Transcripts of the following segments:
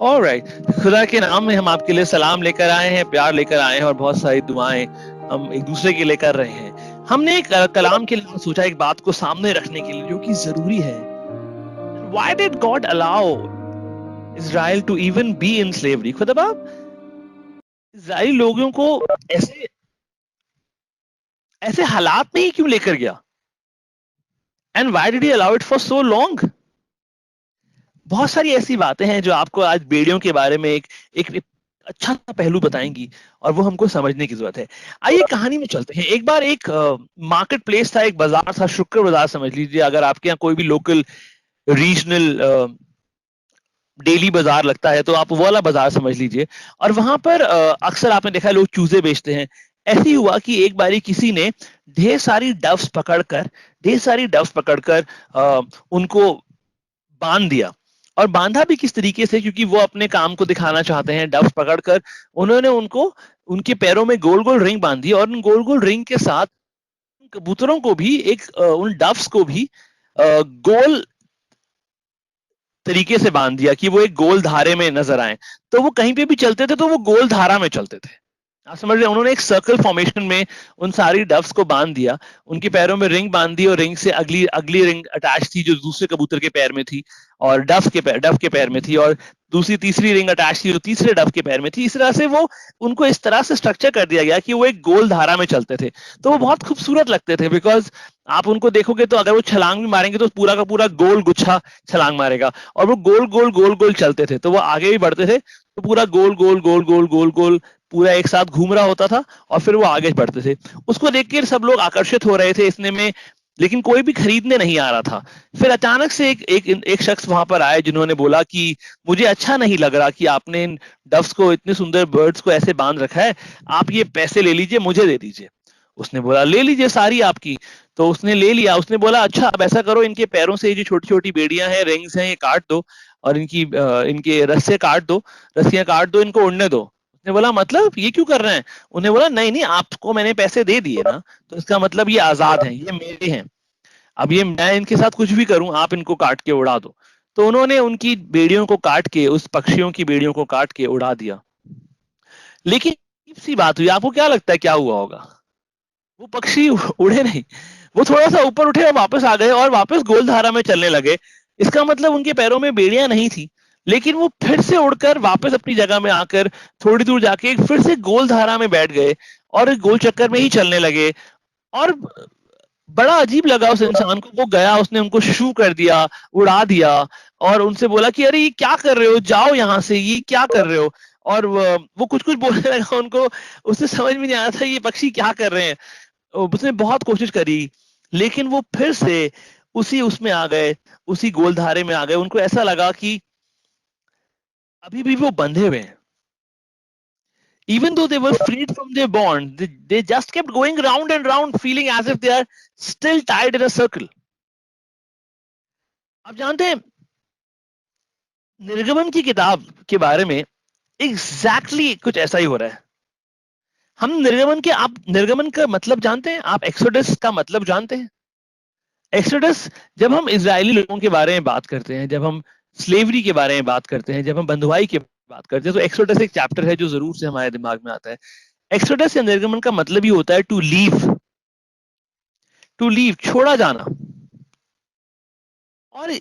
Alright, खुदा के नाम में हम आपके लिए सलाम लेकर आए हैं, प्यार लेकर आए हैं और बहुत सारी दुआएं हम एक दूसरे के लिए कर रहे हैं। हमने एक कलाम के लिए सोचा एक बात को सामने रखने के लिए जो कि जरूरी है। Why did God allow Israel to even be in slavery? खुदा बाप इजरायली लोगों को ऐसे ऐसे हालात में ही क्यों लेकर गया? And why did he allow it for so long? बहुत सारी ऐसी बातें हैं जो आपको आज बेड़ियों के बारे में एक अच्छा सा पहलू बताएंगी और वो हमको समझने की जरूरत है। आइए कहानी में चलते हैं। एक बार एक मार्केट प्लेस था, एक बाजार था, शुक्र बाजार समझ लीजिए। अगर आपके यहाँ कोई भी लोकल रीजनल डेली बाजार लगता है तो आप वो वाला बाजार समझ लीजिए। और वहां पर अक्सर आपने देखा है लोग चूजे बेचते हैं। ऐसे ही हुआ कि एक बारी किसी ने ढेर सारी डव्स पकड़कर ढेर सारी डव्स पकड़कर उनको बांध दिया। और बांधा भी किस तरीके से, क्योंकि वो अपने काम को दिखाना चाहते हैं। डव्स पकड़कर उन्होंने उनको उनके पैरों में गोल गोल रिंग बांधी और उन गोल गोल रिंग के साथ कबूतरों को भी उन डव्स को भी गोल तरीके से बांध दिया कि वो एक गोल धारे में नजर आए। तो वो कहीं पे भी चलते थे तो वो गोल धारा में चलते थे। आप समझ रहे हैं? उन्होंने एक सर्कल फॉर्मेशन में उन सारी डव्स को बांध दिया। उनके पैरों में रिंग बांध दी और रिंग से अगली अगली रिंग अटैच थी जो दूसरे कबूतर के पैर में थी और डव के पैर में थी। और दूसरी तीसरी रिंग अटैच थी जो तीसरे डव के पैर में थी। इस तरह से वो उनको इस तरह से स्ट्रक्चर कर दिया गया कि वो एक गोल धारा में चलते थे। तो वो बहुत खूबसूरत लगते थे, बिकॉज आप उनको देखोगे तो अगर वो छलांग भी मारेंगे तो पूरा का पूरा गोल गुच्छा छलांग मारेगा। और वो गोल गोल चलते थे तो वो आगे भी बढ़ते थे तो पूरा गोल गोल पूरा एक साथ घूम रहा होता था और फिर वो आगे बढ़ते थे। उसको देख के सब लोग आकर्षित हो रहे थे इसने में, लेकिन कोई भी खरीदने नहीं आ रहा था। फिर अचानक से एक शख्स वहां पर आए जिन्होंने बोला कि मुझे अच्छा नहीं लग रहा कि आपने इन डव्स को, इतने सुंदर बर्ड्स को ऐसे बांध रखा है। आप ये पैसे ले लीजिए, मुझे दे दीजिए। उसने बोला ले लीजिए सारी आपकी। तो उसने ले लिया। उसने बोला अच्छा अब ऐसा करो, इनके पैरों से ये जो छोटी छोटी बेड़ियां हैं, रिंग्स हैं, ये काट दो और इनके रस्से काट दो, रस्सियां काट दो, इनको उड़ने दो। उसने बोला मतलब ये क्यों कर रहे हैं? उन्हें बोला नहीं नहीं, आपको मैंने पैसे दे दिए ना, तो इसका मतलब ये आजाद हैं, ये मेरे हैं। अब ये मैं इनके साथ कुछ भी करूं, आप इनको काट के उड़ा दो। तो उन्होंने उनकी बेड़ियों को काट के, उस पक्षियों की बेड़ियों को काट के उड़ा दिया। लेकिन अजीब सी बात हुई। आपको क्या लगता है क्या हुआ होगा? वो पक्षी उड़े नहीं, वो थोड़ा सा ऊपर उठे और वापस आ गए और वापस गोल धारा में चलने लगे। इसका मतलब उनके पैरों में बेड़ियां नहीं थी, लेकिन वो फिर से उड़कर वापस अपनी जगह में आकर थोड़ी दूर जाके फिर से गोल धारा में बैठ गए और गोल चक्कर में ही चलने लगे। और बड़ा अजीब लगा उस इंसान को। वो गया, उसने उनको शू कर दिया, उड़ा दिया और उनसे बोला कि अरे ये क्या कर रहे हो, जाओ यहाँ से, ये क्या कर रहे हो। और वो कुछ कुछ बोलने लगा उनको। उससे समझ में नहीं आया था ये पक्षी क्या कर रहे हैं। उसने बहुत कोशिश करी, लेकिन वो फिर से उसी उसमें आ गए, उसी गोलधारे में आ गए। उनको ऐसा लगा कि अभी भी वो बंधे हुए हैं। Even though they were freed from their bond, they just kept going round and round, feeling as if they are still tied in a circle. आप जानते हैं निर्गमन की किताब के बारे में कुछ ऐसा ही हो रहा है। हम निर्गमन के आप निर्गमन का मतलब जानते हैं? आप एक्सोडस का मतलब जानते हैं? एक्सोडस, जब हम इजरायली लोगों के बारे में बात करते हैं, जब हम स्लेवरी के बारे में बात करते हैं, जब हम बंधुआई की बात करते हैं, तो एक्सोडस एक चैप्टर है जो जरूर से हमारे दिमाग में आता है। एक्सोडस या निर्गमन का मतलब ही होता है टू लीव, छोड़ा जाना। और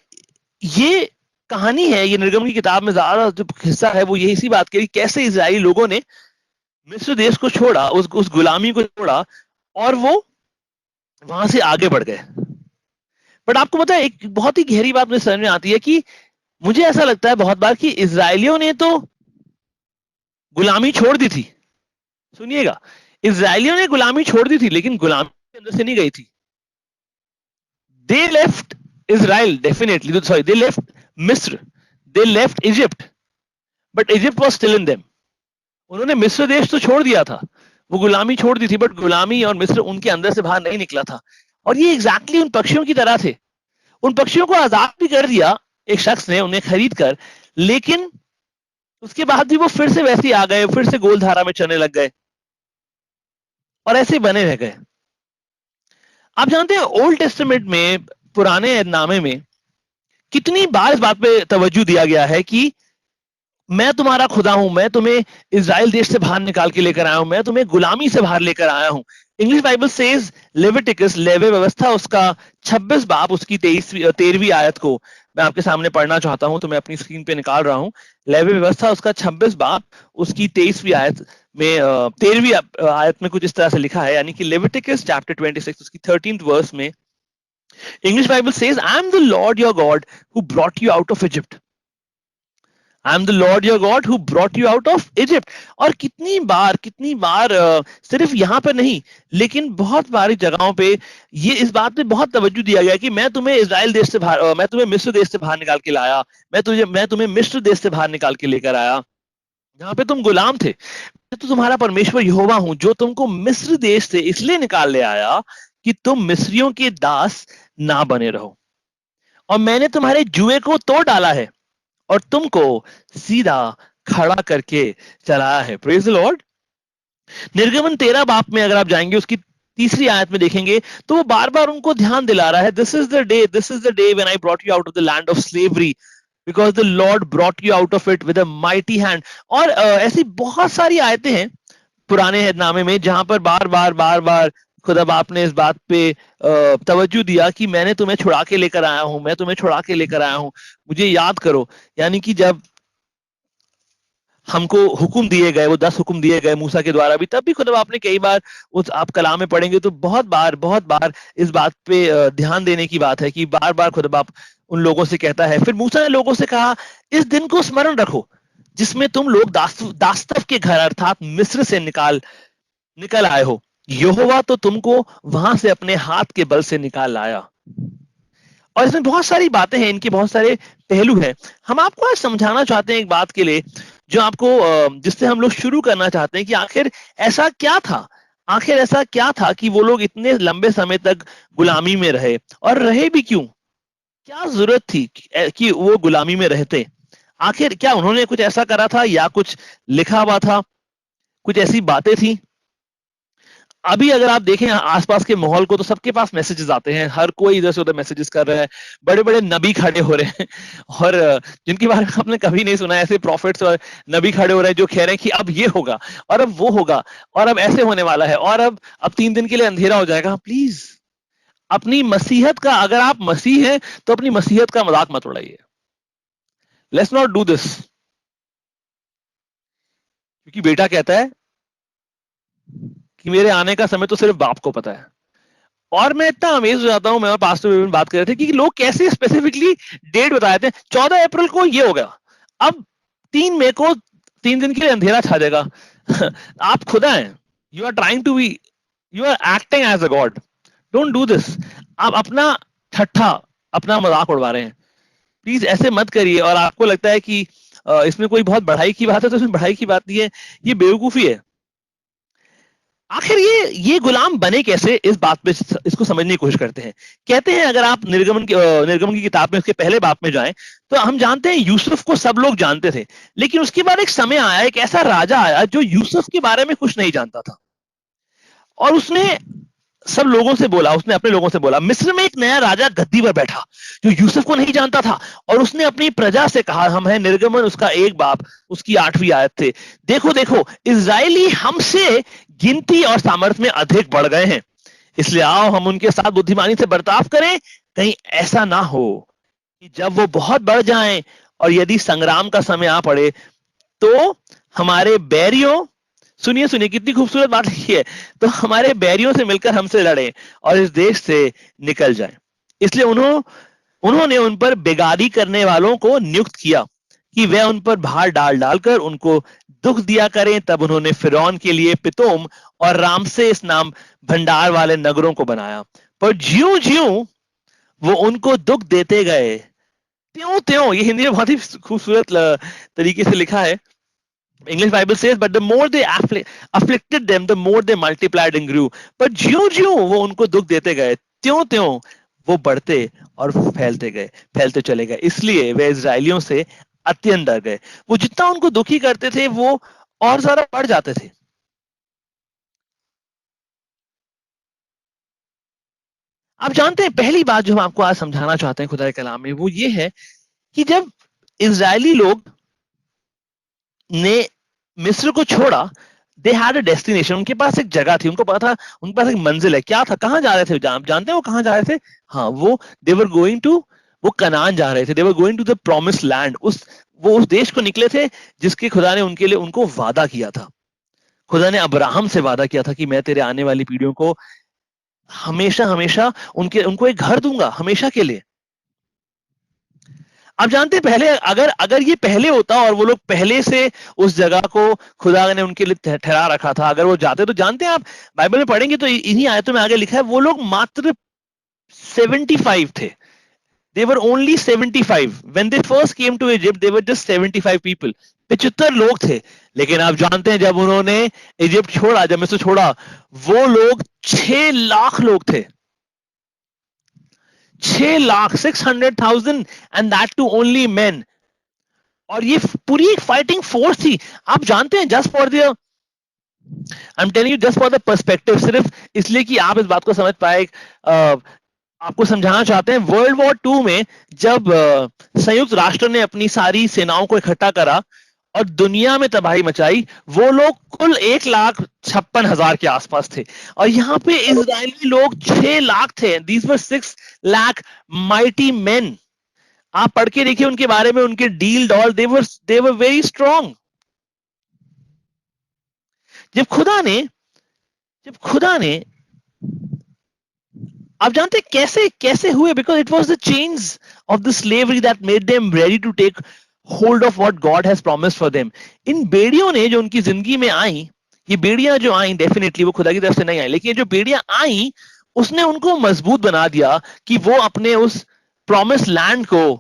ये कहानी है, ये निर्गमन की किताब में ज्यादा जो हिस्सा है वो ये इसी बात की कैसे इजरायली लोगों ने मिस्र देश को छोड़ा, उस गुलामी को छोड़ा और वो वहां से आगे बढ़ गए। बट आपको पता है एक बहुत ही गहरी बात मुझे समझ में आती है कि मुझे ऐसा लगता है बहुत बार कि इजरायलियों ने तो गुलामी छोड़ दी थी। सुनिएगा, इजरायलियों ने गुलामी छोड़ दी थी लेकिन गुलामी के अंदर से नहीं गई थी। They left Israel definitely, sorry, they left Misr, they left Egypt, but Egypt was still in them. उन्होंने मिस्र देश तो छोड़ दिया था, वो गुलामी छोड़ दी थी, बट गुलामी और मिस्र उनके अंदर से बाहर नहीं निकला था। और ये एग्जैक्टली उन पक्षियों की तरह थे। उन पक्षियों को आजाद भी कर दिया एक शख्स ने उन्हें खरीद कर, लेकिन उसके बाद भी वो फिर से वैसे ही आ गए, फिर से गोल धारा में चलने लग गए और ऐसे बने रह गए। आप जानते हैं ओल्ड टेस्टामेंट में, पुराने नामे में कितनी बार इस बात पे तवज्जो दिया गया है कि मैं तुम्हारा खुदा हूं, मैं तुम्हें इज़राइल देश से बाहर निकाल के लेकर आया हूं, मैं तुम्हें गुलामी से बाहर लेकर आया हूं। इंग्लिश बाइबल सेज लेविटिकस, लेवे व्यवस्था उसका 26 बाब उसकी 13वीं आयत को मैं आपके सामने पढ़ना चाहता हूं, तो मैं अपनी स्क्रीन पे निकाल रहा हूं। लेवे व्यवस्था उसका 26 बाब उसकी 23वीं आयत में 13वीं आयत में कुछ इस तरह से लिखा है, यानी कि लेविटिकस चैप्टर 26 उसकी 13th वर्स में English Bible says, I am the Lord your God who brought you out of Egypt. I am the Lord your God who brought you out of Egypt. और कितनी बार सिर्फ यहाँ पर नहीं, लेकिन बहुत सारी जगहों पे ये इस बात पे बहुत तवज्जो दिया गया कि मैं तुम्हें इजराइल देश से बाहर मैं तुम्हें मिस्र देश से बाहर निकाल के लाया, मैं तुम्हें मिस्र देश से बाहर निकाल के लेकर आया, जहाँ पे तुम गुलाम थे। मैं तो तुम्हारा परमेश्वर यहोवा हूं, जो तुमको मिस्र देश से इसलिए निकाल ले आया कि तुम मिस्रियों के दास ना बने रहो, और मैंने तुम्हारे जुए को तोड़ डाला है और तुमको सीधा खड़ा करके चलाया है। Praise the Lord. निर्गमन 13 बाप में अगर आप जाएंगे उसकी तीसरी आयत में देखेंगे तो वो बार बार उनको ध्यान दिला रहा है, this is the day when I brought you out of the land of slavery because the Lord brought you out of it with a mighty hand. और ऐसी बहुत सारी आयतें हैं पुराने नामे में जहां पर बार बार खुदा बाप ने इस बात पे तवज्जो दिया कि मैंने तुम्हें छुड़ा के लेकर आया हूं, मैं तुम्हें छुड़ा के लेकर आया हूं, मुझे याद करो। यानी कि जब हमको हुक्म दिए गए, वो 10 हुक्म दिए गए मूसा के द्वारा भी, तब भी खुदा बाप ने कई बार, उस आप कलाम में पढ़ेंगे तो बहुत बार इस बात पे ध्यान देने की बात है कि बार बार खुदा बाप उन लोगों से कहता है। फिर मूसा ने लोगों से कहा, इस दिन को स्मरण रखो जिसमें तुम लोग दास्तव के घर अर्थात मिस्र से निकल आए हो, यहोवा तो तुमको वहां से अपने हाथ के बल से निकाल लाया। और इसमें बहुत सारी बातें हैं, इनके बहुत सारे पहलू हैं। हम आपको आज समझाना चाहते हैं एक बात के लिए जो आपको जिससे हम लोग शुरू करना चाहते हैं कि आखिर ऐसा क्या था, आखिर ऐसा क्या था कि वो लोग इतने लंबे समय तक गुलामी में रहे, और रहे भी क्यों, क्या जरूरत थी कि वो गुलामी में रहते। आखिर क्या उन्होंने कुछ ऐसा करा था या कुछ लिखा हुआ था, कुछ ऐसी बातें थी। अभी अगर आप देखें आसपास के माहौल को तो सबके पास मैसेजेस आते हैं, हर कोई इधर से उधर मैसेजेस कर रहा है, बड़े बड़े नबी खड़े हो रहे हैं और जिनके बारे में आपने कभी नहीं सुना, ऐसे प्रॉफिट्स और नबी खड़े हो रहे हैं जो कह रहे हैं कि अब ये होगा और अब वो होगा और अब ऐसे होने वाला है और अब 3 दिन के लिए अंधेरा हो जाएगा। प्लीज अपनी मसीहत का, अगर आप मसीह हैं तो अपनी मसीहत का मजाक मत उड़ाइए। Let's not do this. क्योंकि बेटा कहता है कि मेरे आने का समय तो सिर्फ बाप को पता है। और मैं इतना अमेज हो जाता हूं, मैं और पास्टर विपिन बात कर रहे थे कि लोग कैसे स्पेसिफिकली डेट बताए थे, 14 अप्रैल को ये हो गया, अब 3 मई को 3 दिन के लिए अंधेरा छा जाएगा। आप खुदा हैं, you are trying to be, you are acting as a god, don't do this. आप अपना ठट्ठा, अपना मजाक उड़वा रहे हैं, प्लीज ऐसे मत करिए। और आपको लगता है कि इसमें कोई बहुत बढ़ाई की बात है, तो इसमें बढ़ाई की बात नहीं है, ये बेवकूफी है। आखिर ये गुलाम बने कैसे, इस बात पे इसको समझने की कोशिश करते हैं। कहते हैं अगर आप निर्गमन की किताब में उसके पहले बाप में जाएं तो हम जानते हैं यूसुफ को सब लोग जानते थे, लेकिन उसके बाद एक समय आया, एक ऐसा राजा आया जो यूसुफ के बारे में कुछ नहीं जानता था, और उसने सब लोगों से बोला, उसने अपने लोगों से बोला, मिस्र में एक नया राजा गद्दी पर बैठा जो यूसुफ को नहीं जानता था, और उसने अपनी प्रजा से कहा, हम है निर्गमन उसका 1 बाप उसकी 8वीं आयत थे, देखो देखो इजरायली हमसे गिनती और सामर्थ्य में अधिक बढ़ गए हैं, इसलिए आओ हम उनके साथ बुद्धिमानी से बर्ताव करें, कहीं ऐसा ना हो कि जब वो बहुत बढ़ जाएं और यदि संग्राम का समय आ पड़े तो हमारे बैरियों, सुनिए सुनिए कितनी खूबसूरत बात लिखी है, तो हमारे बैरियों से मिलकर हमसे लड़े और इस देश से निकल जाए। इसलिए उन्होंने उन पर बेगारी करने वालों को नियुक्त किया कि वे उन पर भार डाल डालकर उनको दुख दिया करें। तब उन्होंने फिरौन के लिए पितोम और रामसेस नाम भंडार वाले नगरों को बनाया, पर ज्यों ज्यों वो उनको दुख देते गए त्यों त्यों, ये हिंदी में बहुत ही खूबसूरत तरीके से लिखा है। English Bible says, but the more they afflicted them, the more they multiplied and grew. पर ज्यों ज्यों वो उनको दुख देते गए, त्यों त्यों वो बढ़ते और फैलते गए, फैलते चले गए। इसलिए वे इजरायलियों से अत्यंत डर गए। वो जितना उनको दुखी करते थे वो और ज्यादा बढ़ जाते थे। आप जानते हैं पहली बात जो हम आपको आज समझाना चाहते हैं खुदा के कलाम में, वो ये है कि जब इजरायली लोग ने मिस्र को छोड़ा, दे हैड अ डेस्टिनेशन, उनके पास एक जगह थी, उनको पता था उनके पास एक मंजिल है। क्या था, कहाँ जा रहे थे, जानते हैं वो कहाँ जा रहे थे? हाँ, वो दे वर गोइंग टू, वो कनान जा रहे थे, they were going to the promised land. वो उस देश को निकले थे जिसके खुदा ने उनके लिए उनको वादा किया था। खुदा ने अब्राहम से वादा किया था कि मैं तेरे आने वाली पीढ़ियों को हमेशा हमेशा उनके उनको एक घर दूंगा हमेशा के लिए। आप जानते हैं पहले अगर अगर ये पहले होता और वो लोग पहले से उस जगह को खुदा ने उनके लिए ठहरा रखा था, अगर वो जाते, तो जानते हैं आप बाइबल में पढ़ेंगे तो इन्हीं आयतों में आगे लिखा है वो लोग मात्र 75 थे। They were only 75 when they first came to Egypt. They were just 75 people, 75 लोग थे। लेकिन आप जानते हैं जब उन्होंने इजिप्ट छोड़ा, जब मिस्र छोड़ा, वो लोग 6 लाख लोग थे। 6 lakh, 600,000, and that too only men. और ये पूरी एक फाइटिंग फोर्स थी। आप जानते हैं, just for the I am telling you, just for the perspective, सिर्फ इसलिए कि आप इस बात को समझ पाए, आपको समझाना चाहते हैं, वर्ल्ड वॉर टू में जब संयुक्त राष्ट्र ने अपनी सारी सेनाओं को इकट्ठा करा और दुनिया में तबाही मचाई, वो लोग कुल 1,56,000 के आसपास थे। और यहाँ पे इजरायली लोग 6 लाख थे। These were 6 lakh mighty main. आप पढ़ के देखिए उनके बारे में, उनके deal doll, they were very strong. जब खुदा ने जब खुदा ने आप जानते हैं कैसे कैसे हुए? Because it was the chains of the slavery that made them ready to take hold of what God has promised for them. इन बेड़ियों ने जो उनकी जिंदगी में आई, ये बेड़ियां जो आई, डेफिनेटली वो खुदा की तरफ से नहीं आई, लेकिन जो बेड़ियां आई उसने उनको मजबूत बना दिया कि वो अपने उस प्रॉमिस लैंड को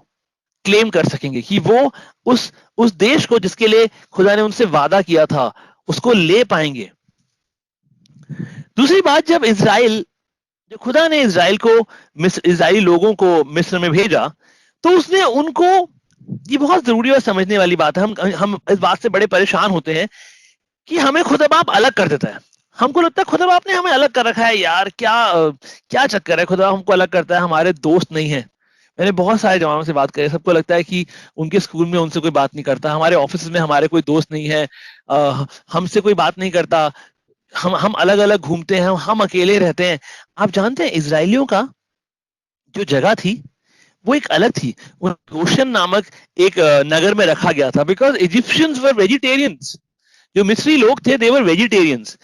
क्लेम कर सकेंगे, कि वो उस देश को जिसके लिए खुदा ने उनसे वादा किया था उसको ले पाएंगे। दूसरी बात, जब खुदा ने इजराइल को इजरायली लोगों को मिस्र में भेजा, तो उसने उनको, ये बहुत जरूरी और समझने वाली बात है, हम इस बात से बड़े परेशान होते हैं कि हमें खुदा बाप अलग कर देता है। हमको लगता है खुदा बाप ने हमें अलग कर रखा है, यार क्या क्या चक्कर है, खुदा हमको अलग करता है, हमारे दोस्त नहीं है। मैंने बहुत सारे जवानों से बात करी, सबको लगता है कि उनके स्कूल में उनसे कोई बात नहीं करता, हमारे ऑफिस में हमारे कोई दोस्त नहीं है, हमसे कोई बात नहीं करता, हम अलग अलग घूमते हैं, हम अकेले रहते हैं। आप जानते हैं इजरायलियों का जो जगह थी वो एक अलग थी। उन गोशन नामक एक नगर में रखा गया था, बिकॉज इजिप्शियंस वर वेजिटेरियंस। जो मिस्री लोग थे दे वर वेजिटेरियंस।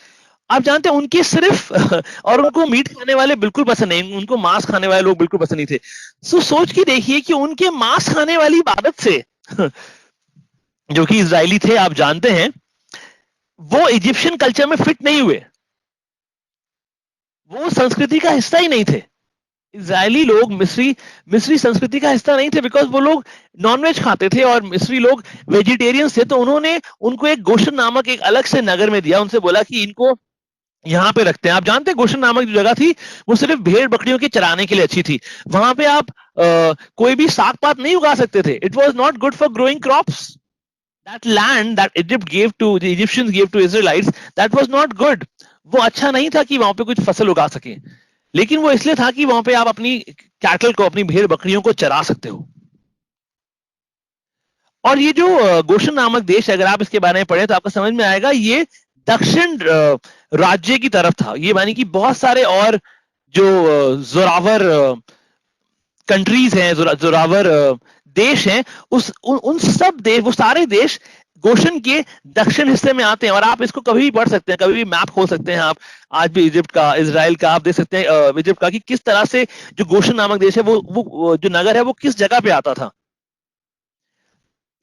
आप जानते हैं उनके सिर्फ और उनको मीट खाने वाले बिल्कुल पसंद नहीं, उनको मांस खाने वाले लोग बिल्कुल पसंद नहीं थे। सो सोच के देखिए कि उनके मांस खाने वाली इबादत से जो कि इजरायली थे, आप जानते हैं, वो इजिप्शियन कल्चर में फिट नहीं हुए, वो संस्कृति का हिस्सा ही नहीं थे। इजरायली लोग मिस्री मिस्री संस्कृति का हिस्सा नहीं थे, बिकॉज वो लोग नॉनवेज खाते थे और मिस्री लोग वेजिटेरियंस थे। तो उन्होंने उनको एक गोशन नामक एक अलग से नगर में दिया, उनसे बोला कि इनको यहाँ पे रखते हैं। आप जानते हैं गोशन नामक जो जगह थी वो सिर्फ भेड़ बकरियों के चराने के लिए अच्छी थी। वहां पे आप कोई भी साग पात नहीं उगा सकते थे। It was not good for growing crops. That land that Egypt gave to the Egyptians gave to Israelites, that was not good. वो अच्छा नहीं था कि वहां पे कुछ फसल उगा सके, लेकिन वो इसलिए था कि वहां पे आप अपनी कैटल को, अपनी भेड़ बकरियों को चरा सकते हो। और ये जो गोशन नामक देश, अगर आप इसके बारे में पढ़ें तो आपको समझ में आएगा, ये दक्षिण राज्य की तरफ था। ये मानी कि बहुत सारे और जो जोरावर कंट्रीज हैं, जोरावर देश हैं, उन सब देश, वो सारे देश गोशन के दक्षिण हिस्से में आते हैं। और आप इसको कभी भी पढ़ सकते हैं, कभी भी मैप खोल सकते हैं आप, आज भी इजिप्ट का, इजराइल का आप देख सकते हैं, इजिप्ट का, कि किस तरह से जो गोशन नामक देश है वो जो नगर है वो किस जगह पे आता था।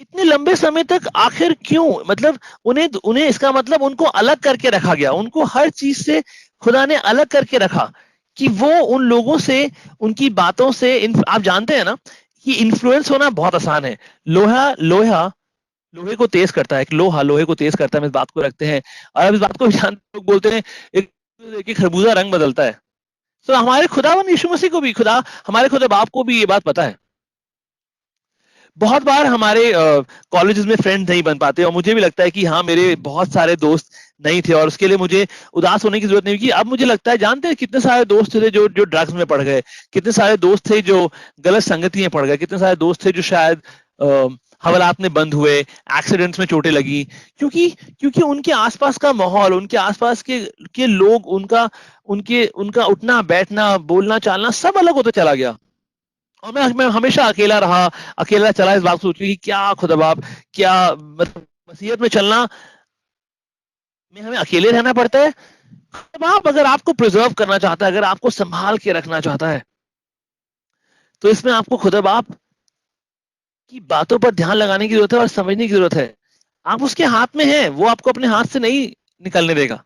इतने लंबे समय तक आखिर क्यों? मतलब उन्हें उन्हें इसका मतलब उनको अलग करके रखा गया, उनको हर चीज से खुदा ने अलग करके रखा, कि वो उन लोगों से, उनकी बातों से आप जानते हैं ना कि इन्फ्लुएंस होना बहुत आसान है। लोहा लोहा लोहे को तेज करता है, एक लोहा लोहे को तेज करता है, हम इस बात को रखते हैं। और अब इस बात को जानते, लोग बोलते हैं एक खरबूजा रंग बदलता है। तो हमारे खुदावन यीशु मसीह को भी, हमारे खुदा बाप को भी ये बात पता है। बहुत बार हमारे कॉलेजेस में फ्रेंड नहीं बन पाते, और मुझे भी लगता है कि हाँ, मेरे बहुत सारे दोस्त नहीं थे, और उसके लिए मुझे उदास होने की जरूरत नहीं, कि अब मुझे लगता है, जानते हैं कितने सारे दोस्त थे जो जो ड्रग्स में पड़ गए, कितने सारे दोस्त थे जो गलत संगति में पड़ गए, कितने सारे दोस्त थे जो शायद हवालात में बंद हुए, एक्सीडेंट्स में चोटें लगी, क्योंकि क्योंकि उनके आसपास का माहौल, उनके आसपास के लोग, उनका उनके उनका उठना बैठना बोलना चालना सब अलग होता चला गया। और मैं हमेशा अकेला रहा, अकेला चला, इस बात सोच कि क्या खुदा बाप, क्या मतलब मसीहत में चलना में हमें अकेले रहना पड़ता है। खुदा बाप अगर आपको प्रिजर्व करना चाहता है, अगर आपको संभाल के रखना चाहता है, तो इसमें आपको खुदा बाप की बातों पर ध्यान लगाने की जरूरत है और समझने की जरूरत है। आप उसके हाथ में हैं, वो आपको अपने हाथ से नहीं निकलने देगा।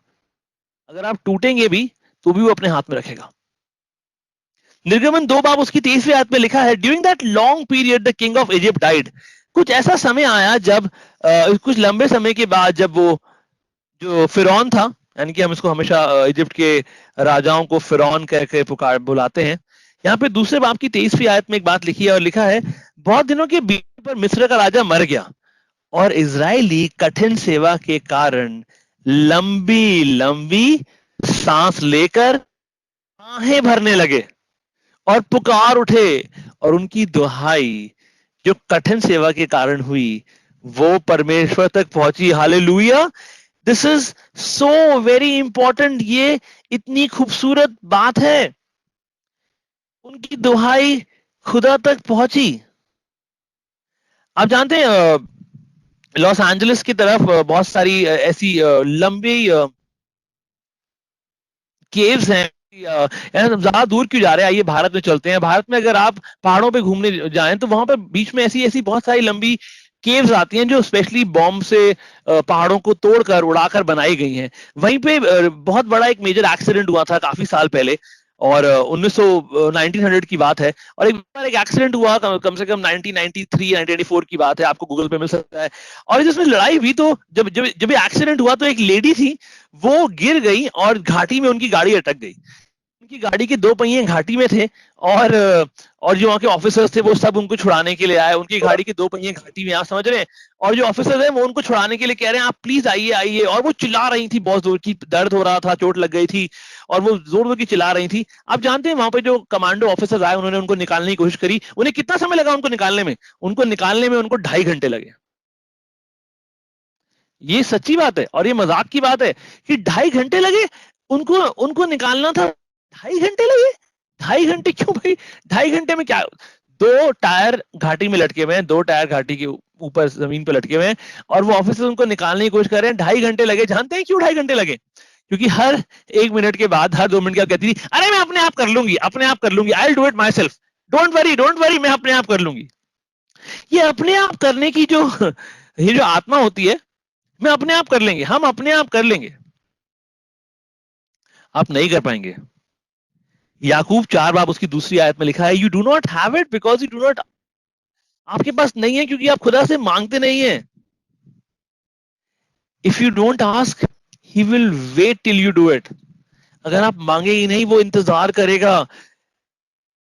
अगर आप टूटेंगे भी तो भी वो अपने हाथ में रखेगा। निर्गमन 2 बाब उसकी 23वीं आयत में लिखा है, during that long period the king of Egypt died. कुछ ऐसा समय आया जब कुछ लंबे समय के बाद जब वो जो फिरौन था, यानी कि हम इसको हमेशा इजिप्ट के राजाओं को फिरौन कह के पुकार बुलाते हैं। यहाँ पे दूसरे बाब की 23वीं आयत में एक बात लिखी है और लिखा है, बहुत दिनों के बीच पर मिस्र का राजा मर गया और इजरायली कठिन सेवा के कारण लंबी लंबी सांस लेकर आहें भरने लगे और पुकार उठे, और उनकी दुहाई जो कठिन सेवा के कारण हुई वो परमेश्वर तक पहुंची। Hallelujah. This is so very important. ये इतनी खूबसूरत बात है। उनकी दुहाई खुदा तक पहुंची। आप जानते हैं लॉस एंजलिस की तरफ बहुत सारी ऐसी लंबी केव्स हैं। ज्यादा दूर क्यों जा रहे हैं, आइए भारत में चलते हैं। भारत में अगर आप पहाड़ों पे घूमने जाएं तो वहां पे बीच में ऐसी ऐसी बहुत सारी लंबी केव्स आती हैं जो स्पेशली बॉम्ब से पहाड़ों को तोड़कर उड़ाकर बनाई गई हैं। वहीं पे बहुत बड़ा एक मेजर एक्सीडेंट हुआ था काफी साल पहले, और 1900 की बात है। और एक बार एक एक्सीडेंट हुआ कम से कम 1993 1994 की बात है, आपको गूगल पे मिल सकता है। और जिसमें लड़ाई हुई तो जब जब जब एक्सीडेंट हुआ तो एक लेडी थी, वो गिर गई और घाटी में उनकी गाड़ी अटक गई। उनकी गाड़ी के 2 पहिए घाटी में थे, और जो वहाँ के ऑफिसर्स थे वो सब उनको छुड़ाने के लिए आए। उनकी गाड़ी के 2 पहिए घाटी में, आप समझ रहे हैं। और जो ऑफिसर्स हैं वो उनको छुड़ाने के लिए कह रहे हैं, आप प्लीज आइए आइए। और वो चिल्ला रही थी बहुत जोर की, दर्द हो रहा था, चोट लग गई थी, और वो जोर जोर की चिल्ला रही थी। आप जानते हैं वहां पे जो कमांडो ऑफिसर्स आए, उन्होंने उनको निकालने की कोशिश करी। उन्हें कितना समय लगा उनको निकालने में? उनको 2.5 घंटे लगे। ये सच्ची बात है और ये मजाक की बात है कि 2.5 घंटे लगे उनको उनको निकालना था। 2.5 घंटे लगे? 2.5 घंटे क्यों भाई? 2.5 घंटे में क्या? 2 टायर घाटी में लटके हुए हैं, 2 टायर घाटी के ऊपर जमीन पे लटके हुए हैं, और वो ऑफिसर उनको निकालने की कोशिश कर रहे हैं। 2.5 घंटे लगे। जानते हैं क्यों 2.5 घंटे लगे? क्योंकि हर 1 मिनट के बाद, हर 2 मिनट क्या कहती थी, अरे मैं अपने आप कर लूंगी, अपने आप कर लूंगी, I will do it my self, don't worry, मैं अपने आप कर लूंगी। ये अपने आप करने की जो ये जो आत्मा होती है, मैं अपने आप कर लेंगे, हम अपने आप कर लेंगे, आप नहीं कर पाएंगे। याकूब 4 बाब उसकी दूसरी आयत में लिखा है, you do not have it because you do not, आपके पास नहीं है क्योंकि आप खुदा से मांगते नहीं है। If you don't ask he will wait till you do it. अगर आप मांगे ही नहीं, वो इंतजार करेगा।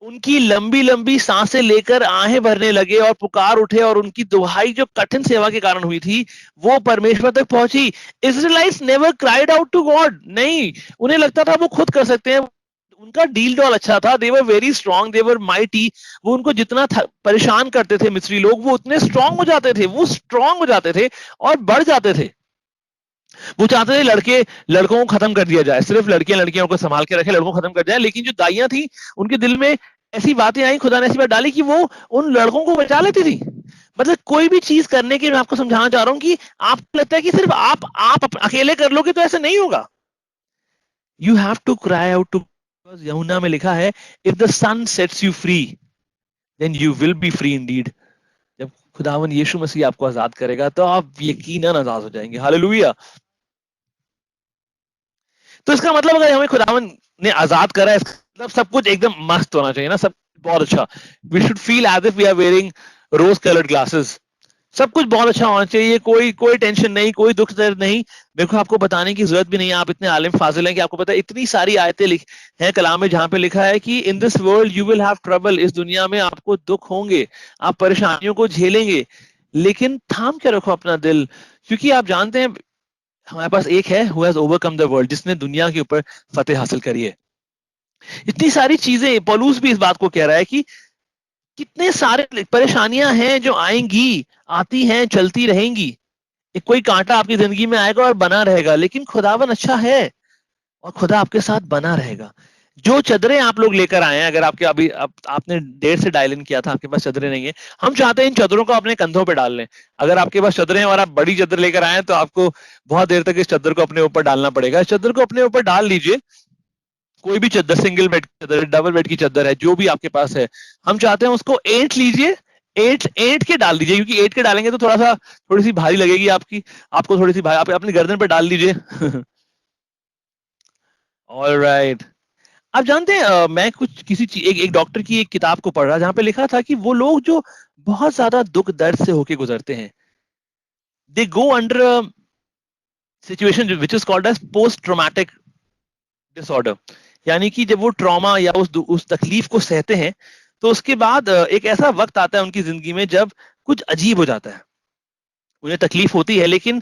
उनकी लंबी लंबी सांसें लेकर आहें भरने लगे और पुकार उठे, और उनकी दुहाई जो कठिन सेवा के कारण हुई थी वो परमेश्वर तक पहुंची। Israel's never cried out to God. नहीं, उन्हें लगता था वो खुद कर सकते हैं। उनका डील डॉल अच्छा था, they were very strong, they were mighty. वो उनको जितना परेशान करते थे मिस्री लोग, वो उतने स्ट्रांग हो जाते थे, वो स्ट्रांग हो जाते थे और बढ़ जाते थे। वो चाहते थे लड़कों को खत्म कर दिया जाए, सिर्फ लड़कियां लड़कियों को संभाल के रखे, लड़कों को खत्म कर जाए। लेकिन जो दाइयां थी, उनके दिल में ऐसी बातें आई, खुदा ने ऐसी बात डाली कि वो उन लड़कों को बचा लेती थी। मतलब कोई भी चीज करने की, मैं आपको समझाना चाह रहा हूं कि आपको लगता है कि सिर्फ आप अकेले कर लोगे तो ऐसा नहीं होगा। You have to cry out to. Yamuna में लिखा है, if the Son sets you free then you will be free indeed. जब खुदावन यीशु मसीह आपको आजाद करेगा तो आप यकीनन आजाद हो जाएंगे। हालेलुया। तो इसका मतलब अगर हमें खुदावन ने आजाद करा है, मतलब सब कुछ एकदम मस्त होना चाहिए ना, सब बहुत अच्छा। We should feel as if we are wearing rose coloured glasses. सब कुछ बहुत अच्छा होना चाहिए, कोई कोई टेंशन नहीं, कोई दुख दर्द नहीं। मेरे को आपको बताने की जरूरत भी नहीं है, आप इतने आलिम फाजिल हैं कि आपको पता है। इतनी सारी आयतें हैं कलाम में जहां पे लिखा है कि in this world you will have trouble. इस दुनिया में आपको दुख होंगे, आप परेशानियों को झेलेंगे, लेकिन थाम के रखो अपना दिल, क्योंकि आप जानते हैं हमारे पास एक है who has overcome the world, जिसने दुनिया के ऊपर फतेह हासिल करी है। इतनी सारी चीजें, पौलुस भी इस बात को कह रहा है कि कितने सारे परेशानियां हैं जो आएंगी, आती हैं, चलती रहेंगी। एक कोई कांटा आपकी जिंदगी में आएगा और बना रहेगा, लेकिन खुदावन अच्छा है और खुदा आपके साथ बना रहेगा। जो चदरें आप लोग लेकर आए हैं, अगर आपके अभी आपने देर से डायल इन किया था, आपके पास चदरें नहीं है, हम चाहते हैं इन चदरों को अपने कंधों पे डाल लें। अगर आपके पास चदरें हैं और आप बड़ी चदर लेकर आए हैं, तो आपको बहुत देर तक इस चदर को अपने ऊपर डालना पड़ेगा। इस चदर को अपने ऊपर डाल लीजिए, कोई भी चद्दर, सिंगल बेड की चद्दर, डबल बेड की चद्दर है, जो भी आपके पास है, हम चाहते हैं उसको एंट लीजिए, एंट एंट के डाल दीजिए, क्योंकि एंट के डालेंगे तो थोड़ा सा थोड़ी सी भारी लगेगी आपकी, आपको थोड़ी सी भारी, आप अपनी गर्दन पे डाल लीजिए। ऑलराइट। आप जानते हैं, मैं कुछ किसी चीज एक डॉक्टर की एक किताब को पढ़ रहा, जहां पे लिखा था कि वो लोग जो बहुत ज्यादा दुख दर्द से होके गुजरते हैं, they go under situation which is called as post traumatic disorder. यानी कि जब वो ट्रॉमा या उस तकलीफ को सहते हैं, तो उसके बाद एक ऐसा वक्त आता है उनकी जिंदगी में जब कुछ अजीब हो जाता है। उन्हें तकलीफ होती है, लेकिन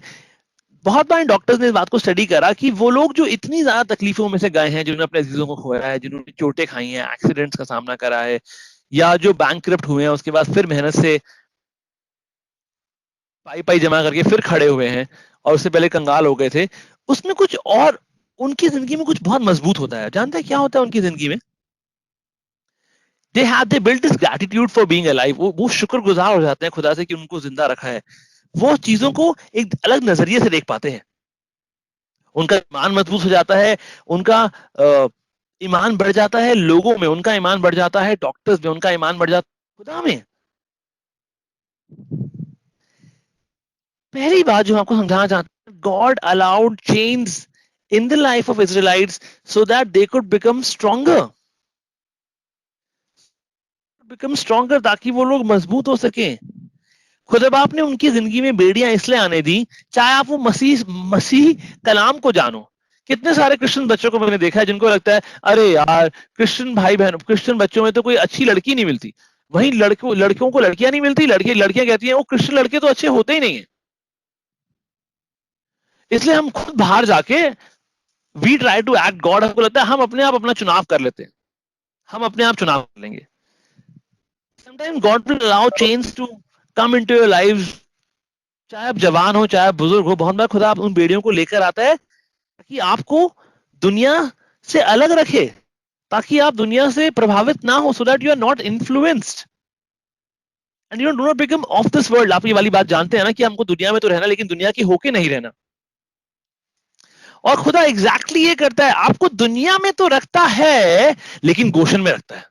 बहुत बार डॉक्टर्स ने इस बात को स्टडी करा कि वो लोग जो इतनी ज्यादा तकलीफों में से गए हैं, जिन्होंने अपने अजीजों को खोया है, जिन्होंने चोटें खाई हैं, एक्सीडेंट्स का सामना करा है, या जो बैंकक्रप्ट हुए हैं, उसके बाद फिर मेहनत से पाई पाई जमा करके फिर खड़े हुए हैं, और उससे पहले कंगाल हो गए थे, उसमें कुछ और उनकी जिंदगी में कुछ बहुत मजबूत होता है। जानते हैं क्या होता है उनकी जिंदगी में? They built this gratitude for being alive. वो शुक्रगुजार हो जाते हैं खुदा से कि उनको जिंदा रखा है। वो चीजों को एक अलग नजरिए से देख पाते हैं। उनका ईमान मजबूत हो जाता है, उनका ईमान बढ़ जाता है, लोगों में उनका ईमान बढ़ जाता है, डॉक्टर्स में उनका ईमान बढ़ जाता है, खुदा में। पहली बात जो आपको समझाना चाहता हूं, God allowed change in the life of Israelites so that they could become stronger, ताकि वो लोग मजबूत हो सके। खुदा बाप ने उनकी जिंदगी में बेड़ियां इसलिए आने दी, चाहे आप वो मसीह मसीह कलाम को जानो। कितने सारे क्रिश्चियन बच्चों को मैंने देखा है जिनको लगता है, अरे यार क्रिश्चियन भाई बहन, क्रिश्चियन बच्चों में तो कोई अच्छी लड़की नहीं मिलती, वहीं लड़कियों को लड़कियां नहीं मिलती, लड़कियां कहती हैं वो क्रिश्चियन लड़के तो अच्छे होते ही नहीं है, इसलिए हम खुद बाहर जाके we try to act God. हमको लगता है हम अपने आप अपना चुनाव कर लेते हैं, हम अपने आप चुनाव कर लेंगे। Sometimes God will allow change to come into your life, चाहे आप जवान हो चाहे आप बुजुर्ग हो। बहुत बार खुदा आप उन बेड़ियों को लेकर आता है ताकि आपको दुनिया से अलग रखे, ताकि आप दुनिया से प्रभावित ना हो, so that you are not influenced and you do not become of this world. आप ये वाली बात जानते हैं ना कि हमको दुनिया में तो रहना, लेकिन दुनिया के होके नहीं रहना। और खुदा एग्जैक्टली ये करता है, आपको दुनिया में तो रखता है लेकिन गोशन में रखता है।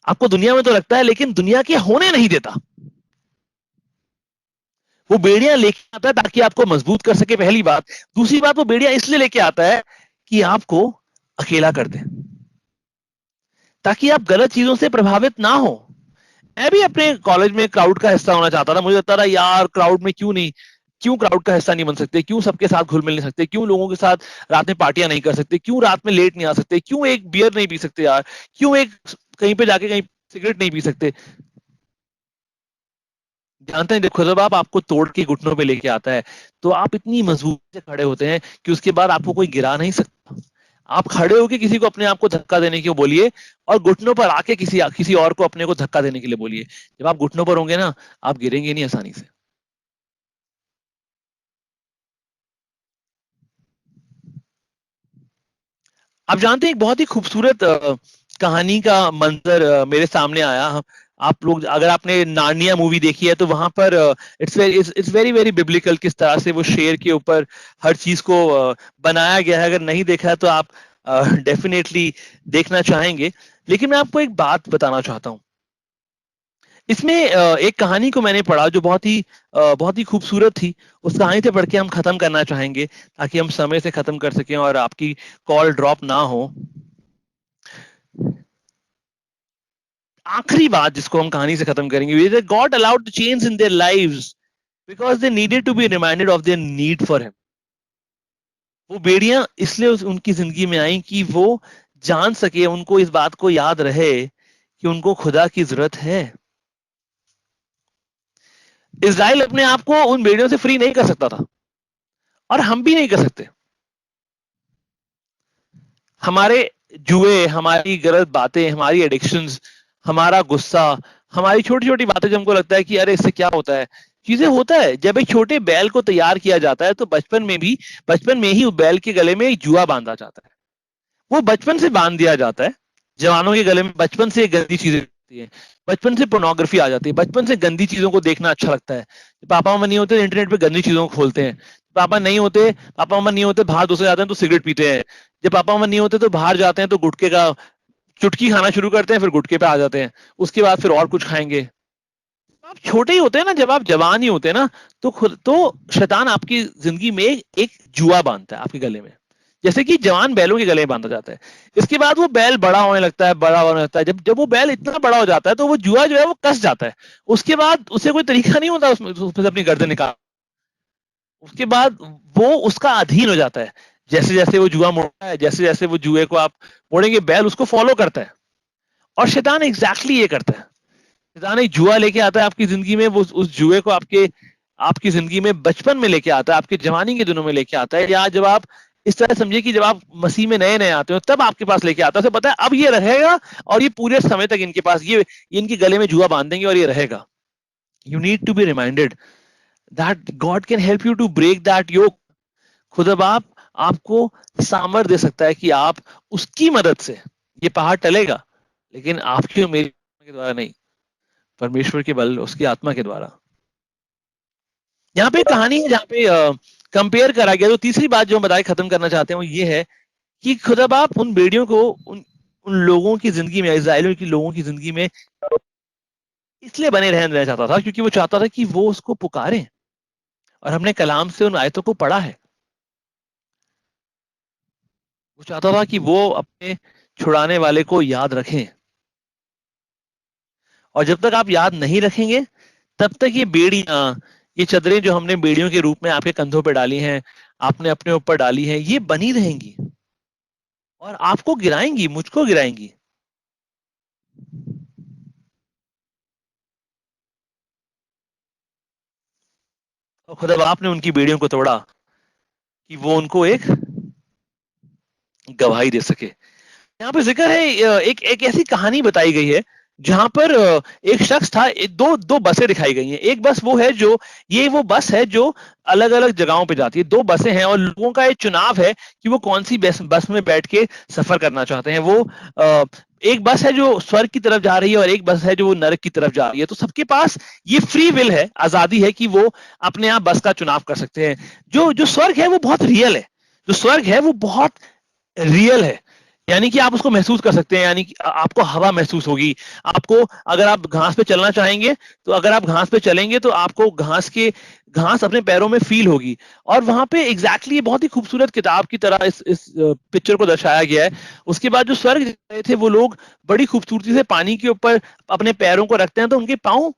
आपको दुनिया में तो रखता है लेकिन दुनिया के होने नहीं देता। वो बेड़ियां लेके आता है ताकि आपको मजबूत कर सके, पहली बात। दूसरी बात, वो बेड़ियां इसलिए लेके आता है कि आपको अकेला कर दे, ताकि आप गलत चीजों से प्रभावित ना हो। मैं भी अपने कॉलेज में क्राउड का हिस्सा होना चाहता था। मुझे लगता था यार क्राउड में क्यों नहीं, क्यों क्राउड का हिस्सा नहीं बन सकते, क्यों सबके साथ घुल मिल नहीं सकते, क्यों लोगों के साथ रात में पार्टियां नहीं कर सकते, क्यों रात में लेट नहीं आ सकते, क्यों एक बियर नहीं पी सकते यार, क्यों एक कहीं पे जाके कहीं सिगरेट नहीं पी सकते। जानते हैं देखो, जब आप आपको तोड़ के घुटनों पे लेके आता है, तो आप इतनी मजबूती से खड़े होते हैं कि उसके बाद आपको कोई गिरा नहीं सकता। आप खड़े होके किसी को अपने आप को धक्का देने के बोलिए, और घुटनों पर आके किसी और को अपने को धक्का देने के लिए बोलिए। जब आप घुटनों पर होंगे ना, आप गिरेंगे नहीं आसानी से। आप जानते हैं एक बहुत ही खूबसूरत कहानी का मंजर मेरे सामने आया। आप लोग, अगर आपने नार्निया मूवी देखी है, तो वहां पर इट्स वेरी वेरी बिब्लिकल, किस तरह से वो शेर के ऊपर हर चीज को बनाया गया है। अगर नहीं देखा है तो आप डेफिनेटली देखना चाहेंगे। लेकिन मैं आपको एक बात बताना चाहता हूँ। इसमें एक कहानी को मैंने पढ़ा जो बहुत ही खूबसूरत थी। उस कहानी से पढ़ के हम खत्म करना चाहेंगे, ताकि हम समय से खत्म कर सकें और आपकी कॉल ड्रॉप ना हो। आखिरी बात जिसको हम कहानी से खत्म करेंगे, God allowed change in their lives because they needed to be reminded of their need for him. वो बेड़ियां इसलिए उनकी जिंदगी में आई कि वो जान सके, उनको इस बात को याद रहे कि उनको खुदा की जरूरत है। इज़राइल अपने आप को उन बेड़ियों से फ्री नहीं कर सकता था, और हम भी नहीं कर सकते। हमारे जुए, हमारी गलत बातें, हमारी एडिक्शंस, हमारा गुस्सा, हमारी छोटी छोटी बातें जो हमको लगता है कि अरे इससे क्या होता है, चीजें होता है। जब एक छोटे बैल को तैयार किया जाता है तो बचपन में ही उस बैल के गले में एक जुआ बांधा जाता है। वो बचपन से बांध दिया जाता है। जवानों के गले में बचपन से गंदी चीजें होती है, बचपन से पोर्नोग्राफी आ जाती है, बचपन से गंदी चीजों को देखना अच्छा लगता है। पापा मम्मा नहीं होते इंटरनेट पे गंदी चीजों को खोलते हैं। पापा मम्मा नहीं होते बाहर दूसरे जाते हैं तो सिगरेट पीते हैं। जब पापा मम्मा नहीं होते तो बाहर जाते हैं तो गुटखे का चुटकी खाना शुरू करते हैं, फिर गुटखे पे आ जाते हैं। उसके बाद फिर और कुछ खाएंगे। आप छोटे ही होते हैं ना, जब आप जवान ही होते हैं ना, तो खुद तो शैतान आपकी जिंदगी में एक जुआ बांधता है आपके गले में, जैसे कि जवान बैलों के गले में बांधा जाता है। इसके बाद वो बैल बड़ा होने लगता है, बड़ा होने लगता है। जब जब वो बैल इतना बड़ा हो जाता है तो वो जुआ जो है वो कस जाता है। उसके बाद उसे कोई तरीका नहीं होता उसमें से अपनी गर्दन निकाल। उसके बाद वो उसका अधीन हो जाता है। जैसे जैसे वो जुआ मोड़ता है, जैसे जैसे वो जुए को आप मोड़ेंगे, बैल उसको फॉलो करता है। और शैतान एग्जैक्टली ये करता है। शैतान एक जुआ लेके आता है आपकी जिंदगी में, वो उस जुए को आपके आपकी जिंदगी में बचपन में लेके आता है, आपके जवानी के दिनों में लेके आता है, या जब आप इस तरह समझिए कि जब आप मसीह में नए नए आते हो तब आपके पास लेके आता है। उसे पता है अब ये रहेगा और ये पूरे समय तक इनके पास ये इनके गले में जुआ बांध देंगे और ये रहेगा। You need to be reminded that God can help you to break that yoke. खुदा बाप आपको सामर्थ दे सकता है कि आप उसकी मदद से ये पहाड़ टलेगा, लेकिन आपकी और मेरी के द्वारा नहीं, परमेश्वर के बल उसकी आत्मा के द्वारा। यहाँ पे कहानी है जहाँ पे कंपेयर करा गया। तो तीसरी बात जो हम बताए खत्म करना चाहते हैं वो ये है कि खुदा बाप उन बेड़ियों को उन लोगों की जिंदगी में, इजराइलियों की लोगों की जिंदगी में इसलिए बने रहना चाहता था क्योंकि वो चाहता था कि वो उसको पुकारे। और हमने कलाम से उन आयतों को पढ़ा है। वो चाहता था कि वो अपने छुड़ाने वाले को याद रखें। और जब तक आप याद नहीं रखेंगे तब तक ये बेड़ियां, ये चदरें जो हमने बेड़ियों के रूप में आपके कंधों पे डाली हैं, आपने अपने ऊपर डाली हैं, ये बनी रहेंगी और आपको गिराएंगी, मुझको गिराएंगी। और खुदा बाप ने उनकी बेड़ियों को तोड़ा कि वो उनको एक गवाही दे सके। यहाँ पे जिक्र है, एक एक ऐसी कहानी बताई गई है जहां पर एक शख्स था। दो दो बसें दिखाई गई हैं। एक बस वो है जो, ये वो बस है जो अलग अलग जगहों पे जाती है। दो बसें हैं और लोगों का एक चुनाव है कि वो कौन सी बस बस में बैठ के सफर करना चाहते हैं। वो एक बस है जो स्वर्ग की तरफ जा रही है और एक बस है जो वो नरक की तरफ जा रही है। तो सबके पास ये फ्री विल है, आजादी है कि वो अपने आप बस का चुनाव कर सकते हैं। जो जो स्वर्ग है वो बहुत रियल है। जो स्वर्ग है वो बहुत रियल है, यानी कि आप उसको महसूस कर सकते हैं। यानी कि आपको हवा महसूस होगी। आपको, अगर आप घास पे चलना चाहेंगे तो अगर आप घास पे चलेंगे तो आपको घास अपने पैरों में फील होगी। और वहां पे एग्जैक्टली बहुत ही खूबसूरत किताब की तरह इस पिक्चर को दर्शाया गया है। उसके बाद जो स्वर्ग गए थे वो लोग बड़ी खूबसूरती से पानी के ऊपर अपने पैरों को रखते हैं तो उनके पाँव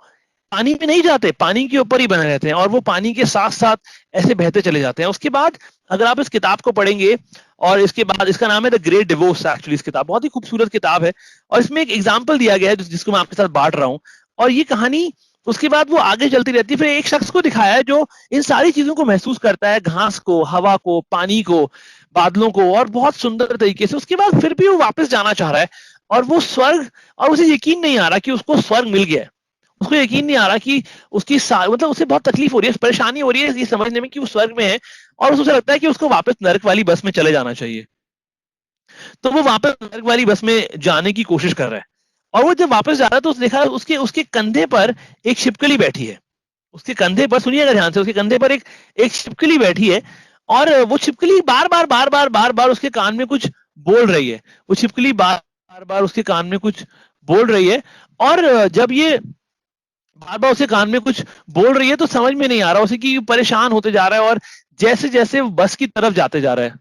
पानी में नहीं जाते, पानी के ऊपर ही बने रहते हैं और वो पानी के साथ साथ ऐसे बहते चले जाते हैं। उसके बाद अगर आप इस किताब को पढ़ेंगे, और इसके बाद इसका नाम है द ग्रेट डिवोर्स। एक्चुअली इस किताब बहुत ही खूबसूरत किताब है और इसमें एक एग्जाम्पल दिया गया है जिसको मैं आपके साथ बांट रहा हूँ। और ये कहानी उसके बाद वो आगे चलती रहती है। फिर एक शख्स को दिखाया है जो इन सारी चीजों को महसूस करता है, घास को, हवा को, पानी को, बादलों को, और बहुत सुंदर तरीके से। उसके बाद फिर भी वो वापस जाना चाह रहा है और वो स्वर्ग, और उसे यकीन नहीं आ रहा कि उसको स्वर्ग मिल गया है। उसको यकीन नहीं आ रहा कि मतलब उसे बहुत तकलीफ हो रही है, परेशानी हो रही है ये समझने में कि वो स्वर्ग में है। और उसे लगता है कि उसको वापस नरक वाली बस में चले जाना चाहिए। तो वो वापस नरक वाली बस में जाने की कोशिश कर रहा है। और वो जब वापस जा रहा है तो उसने देखा उसके उसके कंधे पर एक छिपकली बैठी है। उसके कंधे पर, सुनिएगा ध्यान से, उसके कंधे पर एक एक छिपकली बैठी है। और वो छिपकली बार बार उसके कान में कुछ बोल रही है। वो छिपकली बार बार उसके कान में कुछ बोल रही है। और जब ये बार बार उसके कान में कुछ बोल रही है तो समझ में नहीं आ रहा उसे कि परेशान होते जा रहा है। और जैसे जैसे वो बस की तरफ जाते जा रहा है,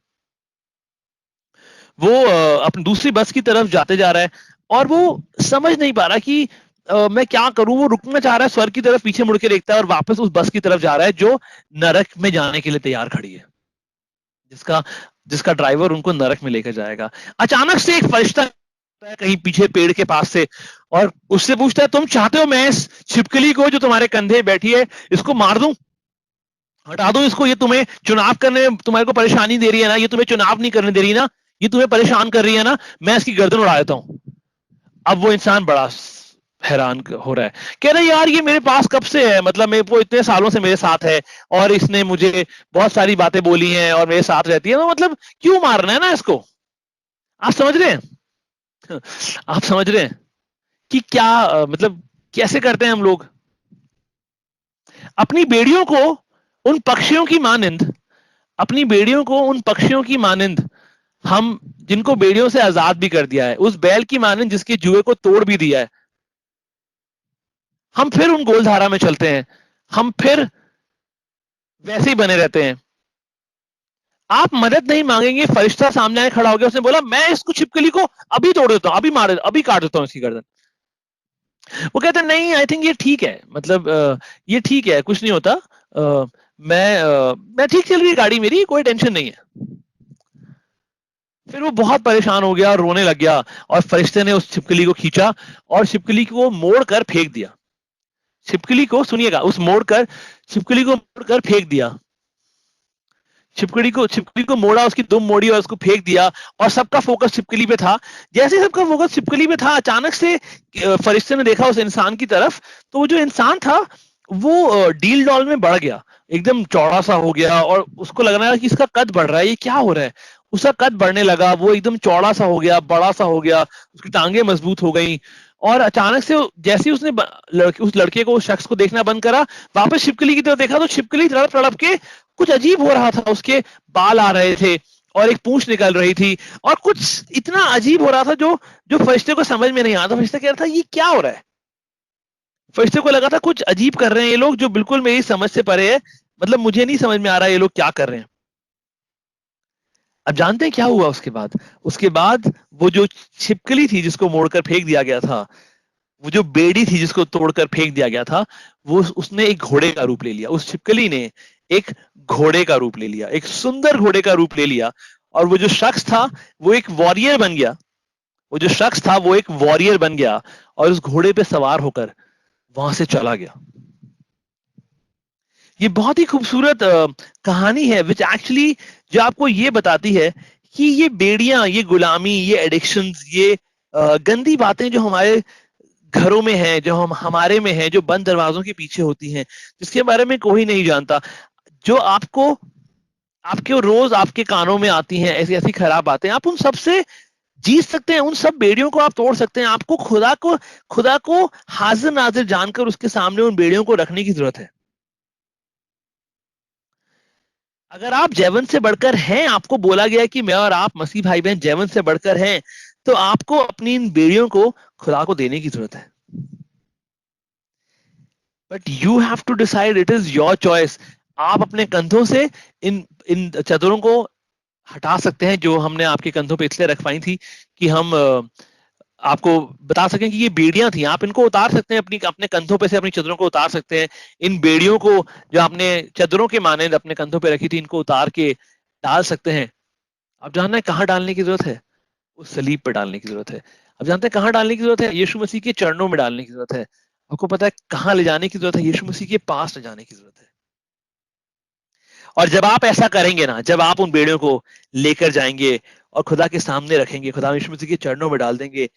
वो अपनी दूसरी बस की तरफ जाते जा रहा है और वो समझ नहीं पा रहा कि मैं क्या करूं। वो रुकना चाह रहा है, स्वर्ग की तरफ पीछे मुड़ के देखता है और वापस उस बस की तरफ जा रहा है जो नरक में जाने के लिए तैयार खड़ी है, जिसका जिसका ड्राइवर उनको नरक में लेकर जाएगा। अचानक से एक फरिश्ता आता है कहीं पीछे पेड़ के पास से और उससे पूछता है, तुम चाहते हो मैं इस छिपकली को जो तुम्हारे कंधे बैठी है इसको मार दूं, हटा दूं इसको? ये तुम्हें चुनाव करने में तुम्हारे को परेशानी दे रही है ना, ये तुम्हें चुनाव नहीं करने दे रही ना, ये तुम्हें परेशान कर रही है ना, मैं इसकी गर्दन उड़ा देता हूं। अब वो इंसान बड़ा हैरान हो रहा है, कह रहे यार ये मेरे पास कब से है, मतलब मेरे को इतने सालों से मेरे साथ है और इसने मुझे बहुत सारी बातें बोली हैं और मेरे साथ रहती है, तो मतलब क्यों मारना है ना इसको। आप समझ रहे हैं? आप समझ रहे हैं कि क्या मतलब कैसे करते हैं हम लोग अपनी बेड़ियों को उन पक्षियों की मानिंद, अपनी बेड़ियों को उन पक्षियों की मानिंद, हम जिनको बेड़ियों से आजाद भी कर दिया है, उस बैल की मानिंद जिसके जुए को तोड़ भी दिया है, हम फिर उन गोलधारा में चलते हैं, हम फिर वैसे ही बने रहते हैं। आप मदद नहीं मांगेंगे, फरिश्ता सामने आए खड़ा हो गया, उसने बोला मैं इसको छिपकली को अभी तोड़ देता हूं, अभी मार, अभी काट देता हूं इसकी गर्दन। वो कहते हैं नहीं आई थिंक ये ठीक है, मतलब ये ठीक है, कुछ नहीं होता, मैं ठीक चल रही है गाड़ी मेरी, कोई टेंशन नहीं है। फिर वो बहुत परेशान हो गया और रोने लग गया, और फरिश्ते ने उस छिपकली को खींचा और छिपकली को मोड़ कर फेंक दिया। छिपकली को सुनिएगा, उस मोड़ कर छिपकली को मोड़ कर फेंक दिया। छिपकली को मोड़ा, उसकी दुम मोड़ी और उसको फेंक दिया, और सबका फोकस छिपकली पे था। जैसे सबका फोकस छिपकली पे था, अचानक से फरिश्ते ने देखा उस इंसान की तरफ, तो वो जो इंसान था वो डील डॉल में बढ़ गया, एकदम चौड़ा सा हो गया, और उसको लग रहा है कि इसका कद बढ़ रहा है, ये क्या हो रहा है। उसका कद बढ़ने लगा, वो एकदम चौड़ा सा हो गया, बड़ा सा हो गया, उसकी टांगे मजबूत हो गई। और अचानक से जैसे ही उसने उस लड़के को, उस शख्स को देखना बंद करा, वापस छिपकली की तरफ देखा, तो छिपकली तड़प तड़प के कुछ अजीब हो रहा था, उसके बाल आ रहे थे और एक पूंछ निकल रही थी, और कुछ इतना अजीब हो रहा था जो जो फरिश्ते को समझ में नहीं आता। फरिश्ता कह रहा था ये क्या हो रहा है। फरिश्ते को लगा था कुछ अजीब कर रहे हैं ये लोग, जो बिल्कुल मेरी समझ से परे है, मतलब मुझे नहीं समझ में आ रहा है ये लोग क्या कर रहे हैं। अब जानते हैं क्या हुआ उसके बाद? उसके बाद वो जो छिपकली थी जिसको मोड़कर फेंक दिया गया था, वो जो बेड़ी थी जिसको तोड़कर फेंक दिया गया था, वो उसने एक घोड़े का रूप ले लिया। उस छिपकली ने एक घोड़े का रूप ले लिया, एक सुंदर घोड़े का रूप ले लिया, और वो जो शख्स था वो एक वॉरियर बन गया। वो जो शख्स था वो एक वॉरियर बन गया, और उस घोड़े पे सवार होकर वहां से चला गया। ये बहुत ही खूबसूरत कहानी है, विच एक्चुअली जो आपको ये बताती है कि ये बेड़ियां, ये गुलामी, ये एडिक्शंस, ये गंदी बातें जो हमारे घरों में है, जो हम हमारे में है, जो बंद दरवाजों के पीछे होती हैं, जिसके बारे में कोई नहीं जानता, जो आपको, आपके रोज आपके कानों में आती हैं, ऐसी ऐसी खराब बातें, आप उन सब से जीत सकते हैं, उन सब बेड़ियों को आप तोड़ सकते हैं। आपको खुदा को हाजिर नाजिर जानकर उसके सामने उन बेड़ियों को रखने की जरूरत है। अगर आप जैवन से बढ़कर हैं, आपको बोला गया है कि मैं और आप मसीह भाई बहन जैवन से बढ़कर हैं, तो आपको अपनी इन बेड़ियों को खुदा को देने की जरूरत है। But you have to decide, it is your choice. आप अपने कंधों से इन इन चादरों को हटा सकते हैं, जो हमने आपके कंधों पे इसलिए रखवाई थी कि हम आपको बता सकें कि ये बेड़ियां थी, आप इनको उतार सकते हैं, अपनी अपने कंधों पे से अपनी चादरों को उतार सकते हैं। इन बेड़ियों को जो आपने चादरों के माने अपने कंधों पे रखी थी, इनको उतार के डाल सकते हैं। अब जानना है कहाँ डालने की जरूरत है? उस सलीब पर डालने की जरूरत है। अब जानते हैं कहाँ डालने की जरूरत है? यीशु मसीह के चरणों में डालने की जरूरत है। आपको पता है कहाँ ले जाने की जरूरत है? यीशु मसीह के पास ले जाने की जरूरत है। और जब आप ऐसा करेंगे ना, जब आप उन बेड़ियों को लेकर जाएंगे और खुदा के सामने रखेंगे, खुदा यीशु मसीह के चरणों में डाल देंगे,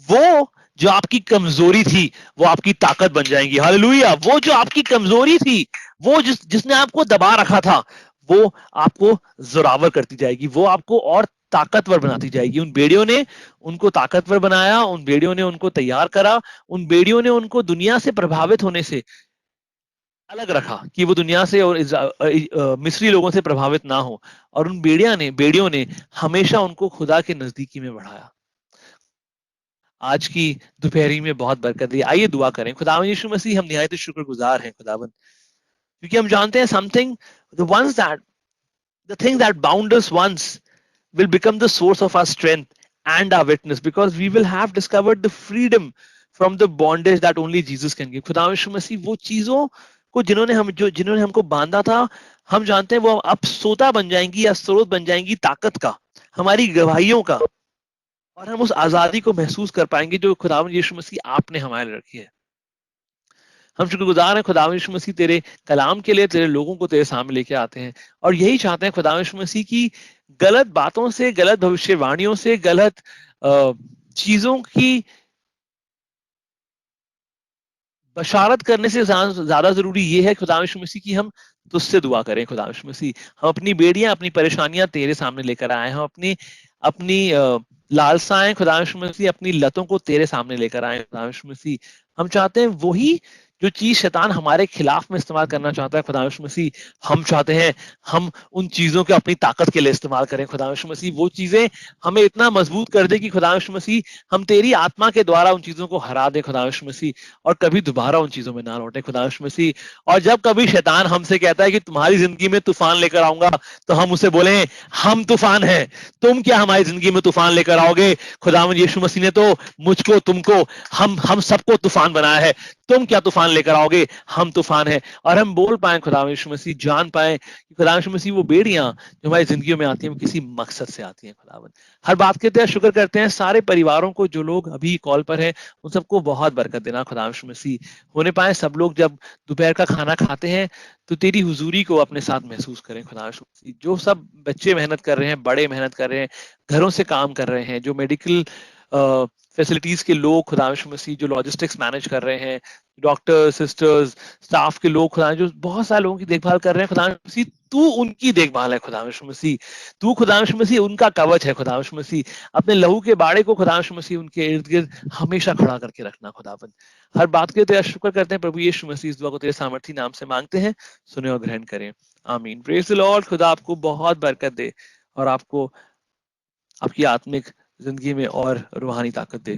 वो जो आपकी कमजोरी थी वो आपकी ताकत बन जाएंगी। हालेलुया। वो जो आपकी कमजोरी थी, वो जिसने आपको दबा रखा था, वो आपको जोरावर करती जाएगी, वो आपको और ताकतवर बनाती जाएगी। उन बेड़ियों ने उनको ताकतवर बनाया, उन बेड़ियों ने उनको तैयार करा, उन बेड़ियों ने उनको दुनिया से प्रभावित होने से अलग रखा, कि वो दुनिया से और मिस्री लोगों से प्रभावित ना हो। और उन बेड़ियों ने हमेशा उनको खुदा के नजदीकी में बढ़ाया। आज की दोपहरी में बहुत बरकत दी। आइए दुआ करें। खुदावन यीशु मसीह, हम निहायत शुक्रगुजार हैं खुदावन, क्योंकि हम जानते हैं something, the ones that the thing that bound us ones will become the source of our strength and our witness, because we will have discovered the freedom from the bondage that only Jesus can give. खुदा यीशु मसीह वो चीजों को जिन्होंने हमको बांधा था, हम जानते हैं वो अब सोता बन जाएंगी या स्रोत बन जाएंगी ताकत का, हमारी गवाहियों का, और हम उस आजादी को महसूस कर पाएंगे जो खुदावन यीशु मसीह आपने हमारे लिए रखी है। हम शुक्रगुजार हैं खुदावन यीशु मसीह, तेरे कलाम के लिए, तेरे लोगों को तेरे सामने लेके आते हैं, और यही चाहते हैं खुदावन यीशु मसीह की गलत बातों से, गलत भविष्यवाणियों से, गलत चीजों की बशारत करने से ज्यादा जरूरी ये है खुदा यीशु मसीह की हम तुझसे दुआ करें। खुदा यीशु मसीह, हम अपनी बेड़ियां, अपनी परेशानियां तेरे सामने लेकर आए, हम अपनी अपनी लालसाएं खुदा यीशु मसीह, अपनी लतों को तेरे सामने लेकर आए खुदा यीशु मसीह। हम चाहते हैं वही जो चीज शैतान हमारे खिलाफ में इस्तेमाल करना चाहता है खुदा यीशु मसीह, हम चाहते हैं हम उन चीजों को अपनी ताकत के लिए इस्तेमाल करें खुदा यीशु मसीह। वो चीजें हमें इतना मजबूत कर दे कि खुदा यीशु मसीह हम तेरी आत्मा के द्वारा उन चीजों को हरा दे खुदा यीशु मसीह, और कभी दोबारा उन चीजों में ना लौटे खुदा यीशु मसीह। और जब कभी शैतान हमसे कहता है कि तुम्हारी जिंदगी में तूफान लेकर आऊंगा, तो हम उसे बोले हम तूफान हैं, तुम क्या हमारी जिंदगी में तूफान लेकर आओगे? खुदावंद यीशु मसीह ने तो मुझको, तुमको, हम सबको तूफान बनाया है, तुम क्या तूफान लेकर आओगे? हम तूफान है। और हम बोल पाए खुदावंद यीशु मसीह, जान पाए कि खुदावंद यीशु मसीह वो बेड़ियां जो हमारी जिंदगी में आती हैं वो किसी मकसद से आती हैं खुदावंद। हर बात के तहत शुक्र करते हैं सारे परिवारों को, जो लोग अभी कॉल पर हैं उन सबको बहुत बरकत देना खुदावंद यीशु मसीह। होने पाए सब लोग जब दोपहर का खाना खाते हैं तो तेरी हुजूरी को अपने साथ महसूस करें खुदा यीशु मसीह। जो सब बच्चे मेहनत कर रहे हैं, बड़े मेहनत कर रहे हैं, घरों से काम कर रहे हैं, जो मेडिकल फैसिलिटीज के लोग खुदा यीशु मसीह, जो लॉजिस्टिक्स मैनेज कर रहे हैं, डॉक्टर सिस्टर्स स्टाफ के लोग खुदा, जो बहुत सारे लोगों की देखभाल कर रहे हैं खुदा यीशु मसीह, तू उनकी देखभाल है खुदा यीशु मसीह। तू खुदा यीशु मसीह उनका कवच है खुदा यीशु मसीह। अपने लहू के बाड़े को खुदा यीशु मसीह उनके इर्द गिर्द हमेशा खड़ा करके रखना खुदाबंद। हर बात के तेरा शुक्र करते हैं प्रभु यीशु मसीह। इस दुआ को तेरे सामर्थी नाम से मांगते हैं, सुने और ग्रहण करें, आमीन। Praise the Lord. खुदा आपको बहुत बरकत दे और आपको आपकी आत्मिक जिंदगी में और रूहानी ताकत दे।